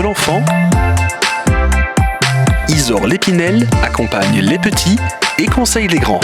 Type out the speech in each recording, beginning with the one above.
l'enfant, Isor Lépinel accompagne les petits et conseille les grands.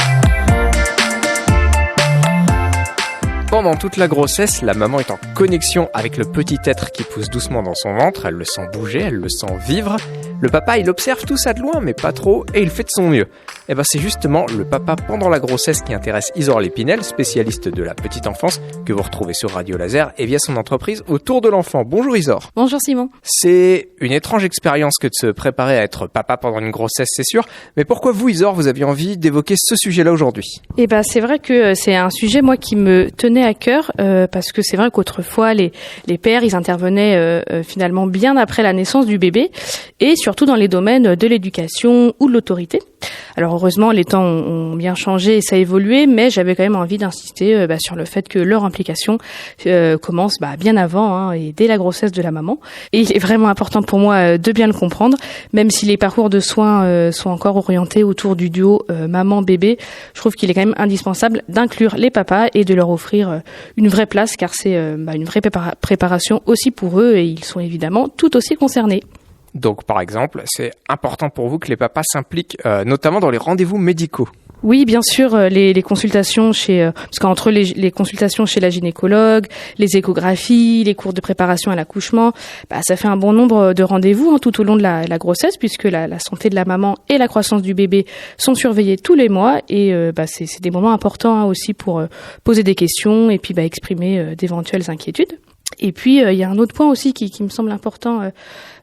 Pendant toute la grossesse, la maman est en connexion avec le petit être qui pousse doucement dans son ventre. Elle le sent bouger, elle le sent vivre. Le papa, il observe tout ça de loin, mais pas trop, et il fait de son mieux. Et c'est justement le papa pendant la grossesse qui intéresse Isor Lépinel, spécialiste de la petite enfance, que vous retrouvez sur Radio Laser et via son entreprise Autour de l'enfant. Bonjour Isor. Bonjour Simon. C'est une étrange expérience que de se préparer à être papa pendant une grossesse, c'est sûr. Mais pourquoi vous, Isor, vous aviez envie d'évoquer ce sujet-là aujourd'hui ? C'est vrai que c'est un sujet, moi, qui me tenait à cœur, parce que c'est vrai qu'autrefois, les pères, ils intervenaient finalement bien après la naissance du bébé, et surtout dans les domaines de l'éducation ou de l'autorité. Alors heureusement, les temps ont bien changé et ça a évolué, mais j'avais quand même envie d'insister sur le fait que leur implication commence bien avant et dès la grossesse de la maman. Et il est vraiment important pour moi de bien le comprendre, même si les parcours de soins sont encore orientés autour du duo maman-bébé. Je trouve qu'il est quand même indispensable d'inclure les papas et de leur offrir une vraie place, car c'est une vraie préparation aussi pour eux et ils sont évidemment tout aussi concernés. Donc, par exemple, c'est important pour vous que les papas s'impliquent notamment dans les rendez-vous médicaux. Oui, bien sûr, les consultations parce qu'entre les consultations chez la gynécologue, les échographies, les cours de préparation à l'accouchement, ça fait un bon nombre de rendez-vous tout au long de la grossesse, puisque la santé de la maman et la croissance du bébé sont surveillées tous les mois, et c'est des moments importants aussi pour poser des questions et puis exprimer d'éventuelles inquiétudes. Et puis il y a un autre point aussi qui me semble important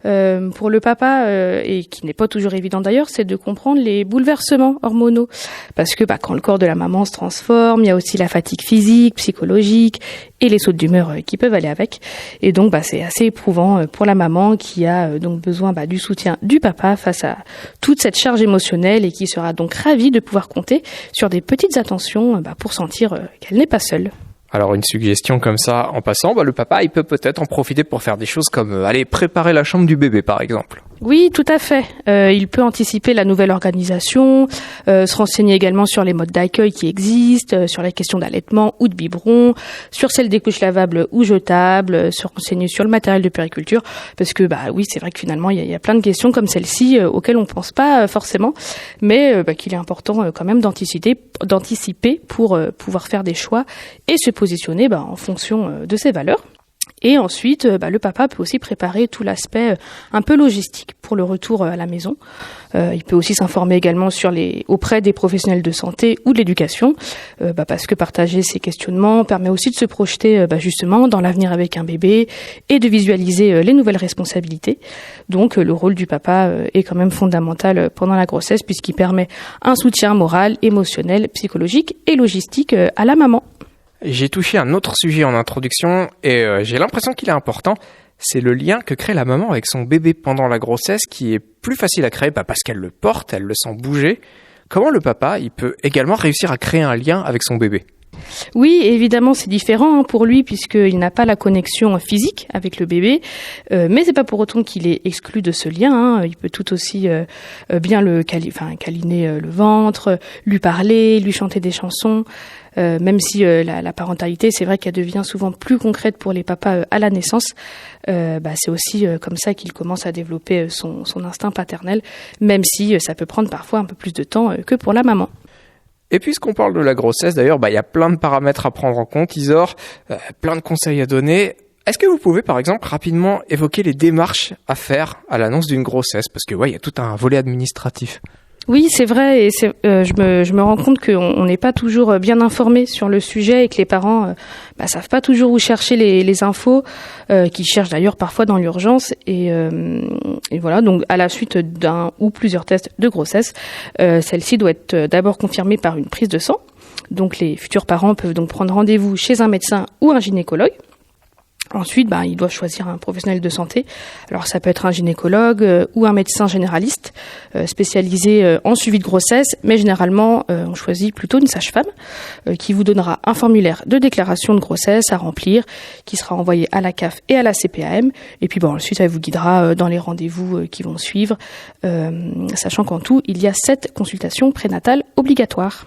pour le papa et qui n'est pas toujours évident d'ailleurs, c'est de comprendre les bouleversements hormonaux, parce que quand le corps de la maman se transforme, il y a aussi la fatigue physique, psychologique et les sautes d'humeur qui peuvent aller avec. Et donc c'est assez éprouvant pour la maman qui a donc besoin du soutien du papa face à toute cette charge émotionnelle, et qui sera donc ravie de pouvoir compter sur des petites attentions pour sentir qu'elle n'est pas seule. Alors une suggestion comme ça, en passant, le papa, il peut peut-être en profiter pour faire des choses comme aller préparer la chambre du bébé, par exemple. Oui, tout à fait. Il peut anticiper la nouvelle organisation, se renseigner également sur les modes d'accueil qui existent, sur les questions d'allaitement ou de biberon, sur celles des couches lavables ou jetables, se renseigner sur le matériel de puériculture, parce que oui, c'est vrai que finalement il y a plein de questions comme celle-ci auxquelles on pense pas forcément, mais qu'il est important quand même d'anticiper pour pouvoir faire des choix et se positionner en fonction de ses valeurs. Et ensuite, le papa peut aussi préparer tout l'aspect un peu logistique pour le retour à la maison. Il peut aussi s'informer également auprès des professionnels de santé ou de l'éducation, parce que partager ses questionnements permet aussi de se projeter justement dans l'avenir avec un bébé et de visualiser les nouvelles responsabilités. Donc le rôle du papa est quand même fondamental pendant la grossesse, puisqu'il permet un soutien moral, émotionnel, psychologique et logistique à la maman. J'ai touché un autre sujet en introduction et j'ai l'impression qu'il est important. C'est le lien que crée la maman avec son bébé pendant la grossesse, qui est plus facile à créer parce qu'elle le porte, elle le sent bouger. Comment le papa, il peut également réussir à créer un lien avec son bébé ? Oui, évidemment, c'est différent pour lui, puisqu'il n'a pas la connexion physique avec le bébé, mais c'est pas pour autant qu'il est exclu de ce lien. Il peut tout aussi bien câliner le ventre, lui parler, lui chanter des chansons. Même si la parentalité, c'est vrai qu'elle devient souvent plus concrète pour les papas à la naissance, c'est aussi comme ça qu'il commence à développer son instinct paternel, même si ça peut prendre parfois un peu plus de temps que pour la maman. Et puisqu'on parle de la grossesse, d'ailleurs, il y a plein de paramètres à prendre en compte, Isor, plein de conseils à donner. Est-ce que vous pouvez, par exemple, rapidement évoquer les démarches à faire à l'annonce d'une grossesse ? Parce que il y a tout un volet administratif. Oui, c'est vrai, et je me rends compte qu'on n'est pas toujours bien informé sur le sujet, et que les parents savent pas toujours où chercher les infos, qu'ils cherchent d'ailleurs parfois dans l'urgence, et voilà. Donc à la suite d'un ou plusieurs tests de grossesse, celle-ci doit être d'abord confirmée par une prise de sang. Donc les futurs parents peuvent donc prendre rendez-vous chez un médecin ou un gynécologue. Ensuite, ils doivent choisir un professionnel de santé. Alors, ça peut être un gynécologue ou un médecin généraliste spécialisé en suivi de grossesse, mais généralement, on choisit plutôt une sage-femme qui vous donnera un formulaire de déclaration de grossesse à remplir, qui sera envoyé à la CAF et à la CPAM. Et puis, ensuite, elle vous guidera dans les rendez-vous qui vont suivre, sachant qu'en tout, il y a 7 consultations prénatales obligatoires.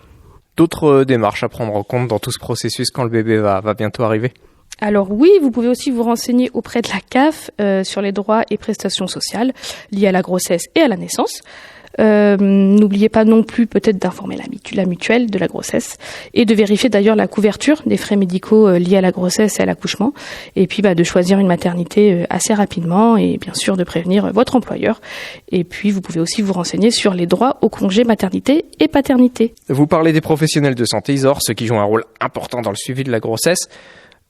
D'autres démarches à prendre en compte dans tout ce processus quand le bébé va bientôt arriver ? Alors oui, vous pouvez aussi vous renseigner auprès de la CAF sur les droits et prestations sociales liés à la grossesse et à la naissance. N'oubliez pas non plus peut-être d'informer la mutuelle de la grossesse et de vérifier d'ailleurs la couverture des frais médicaux liés à la grossesse et à l'accouchement, et puis de choisir une maternité assez rapidement, et bien sûr de prévenir votre employeur. Et puis vous pouvez aussi vous renseigner sur les droits au congé maternité et paternité. Vous parlez des professionnels de santé, Isor, ceux qui jouent un rôle important dans le suivi de la grossesse.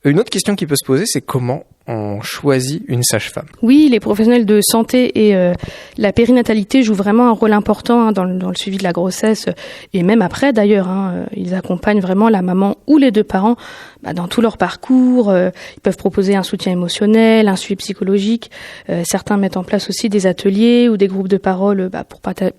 Une autre question qui peut se poser, c'est comment on choisit une sage-femme. Oui, les professionnels de santé et la périnatalité jouent vraiment un rôle important dans le suivi de la grossesse et même après d'ailleurs. Ils accompagnent vraiment la maman ou les deux parents dans tout leur parcours. Ils peuvent proposer un soutien émotionnel, un suivi psychologique. Certains mettent en place aussi des ateliers ou des groupes de parole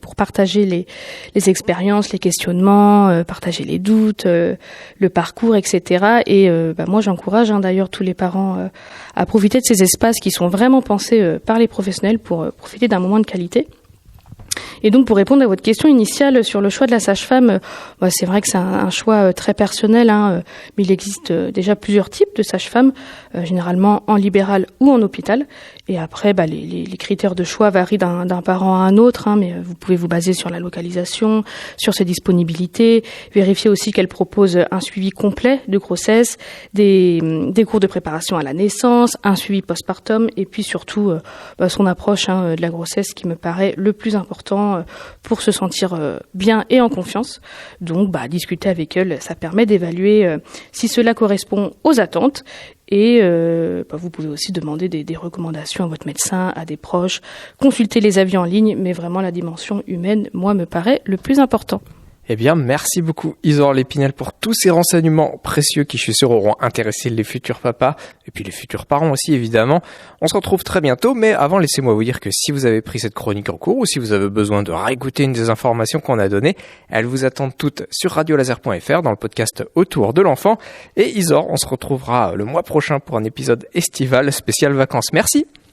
pour partager les expériences, les questionnements, partager les doutes, le parcours, etc. Et moi j'encourage d'ailleurs tous les parents à profiter de ces espaces qui sont vraiment pensés par les professionnels pour profiter d'un moment de qualité. Et donc, pour répondre à votre question initiale sur le choix de la sage-femme, c'est vrai que c'est un choix très personnel, mais il existe déjà plusieurs types de sage-femmes, généralement en libéral ou en hôpital. Et après, les critères de choix varient d'un parent à un autre, mais vous pouvez vous baser sur la localisation, sur ses disponibilités, vérifier aussi qu'elle propose un suivi complet de grossesse, des cours de préparation à la naissance, un suivi postpartum, et puis surtout son approche de la grossesse qui me paraît le plus important pour se sentir bien et en confiance. Donc, discuter avec elle, ça permet d'évaluer si cela correspond aux attentes. Et vous pouvez aussi demander des recommandations à votre médecin, à des proches, consulter les avis en ligne, mais vraiment la dimension humaine, moi, me paraît le plus important. Eh bien, merci beaucoup Isor Lépinel pour tous ces renseignements précieux qui, je suis sûr, auront intéressé les futurs papas et puis les futurs parents aussi, évidemment. On se retrouve très bientôt, mais avant, laissez-moi vous dire que si vous avez pris cette chronique en cours ou si vous avez besoin de réécouter une des informations qu'on a données, elles vous attendent toutes sur radiolaser.fr dans le podcast Autour de l'enfant. Et Isor, on se retrouvera le mois prochain pour un épisode estival spécial vacances. Merci.